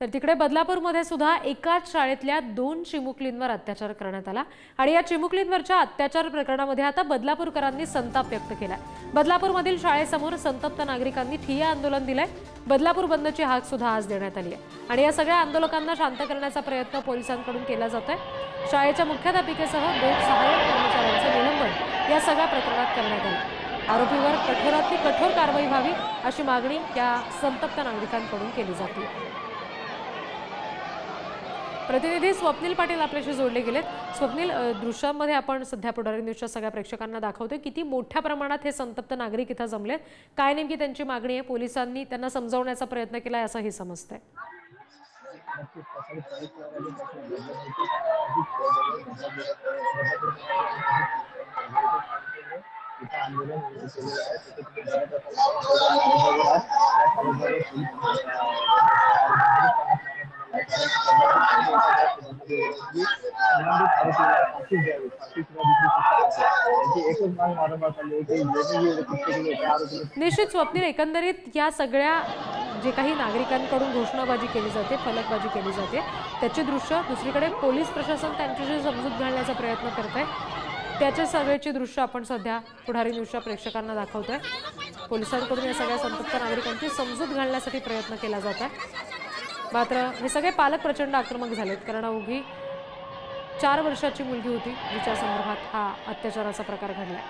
तर तिकडे बदलापूरमध्ये सुद्धा एकाच शाळेतल्या 2 चिमुकलींवर अत्याचार करण्यात आला आणि या चिमुकलींवरच्या अत्याचार प्रकरणामध्ये आता बदलापूरकरांनी संताप व्यक्त केलाय। बदलापूरमधील शाळेसमोर संतप्त नागरिकांनी ठिय्या आंदोलन दिलंय। बदलापूर बंदची हाक सुद्धा आज देण्यात आली आहे आणि या सगळ्या आंदोलकांना शांत करण्याचा प्रयत्न पोलिसांकडून केला जातोय। शाळेच्या मुख्याध्यापिकेसह 2 सहाय्यक कर्मचाऱ्यांचं निलंबन या सगळ्या प्रकरणात करण्यात आलं। आरोपीवर कठोरातली कठोर कारवाई व्हावी अशी मागणी या संतप्त नागरिकांकडून केली जाते। प्रतिनिधी स्वप्नील पाटील आपल्याशी जोडले गेलेत। स्वप्नील, दृश्यांमध्ये आपण सध्या पुढारी न्यूजच्या सगळ्या प्रेक्षकांना दाखवतोय किती मोठ्या प्रमाणात हे संतप्त नागरिक इथं जमलेत, काय नेमकी त्यांची मागणी आहे, पोलिसांनी त्यांना समजावण्याचा प्रयत्न केलाय असं हे समजतंय। निश्चित स्वप्नील, एकंदरीत या सगळ्या जे काही नागरिकांकडून घोषणाबाजी केली जाते, फलकबाजी केली जाते, त्याची दृश्य दुसरीकडे पोलीस प्रशासन त्यांच्याशी समजूत घालण्याचा प्रयत्न करत आहे। त्याच्या सगळ्याची दृश्य आपण सध्या पुढारी न्यूजच्या प्रेक्षकांना दाखवतोय। पोलिसांकडून या सगळ्या संतप्त नागरिकांची समजूत घालण्यासाठी प्रयत्न केला जात आहे। मात्र हे सगळे पालक प्रचंड आक्रमक झालेत, कारण अवघी 4 वर्षाची मुलगी होती जिच्या संदर्भात हा अत्याचाराचा प्रकार घडलाय।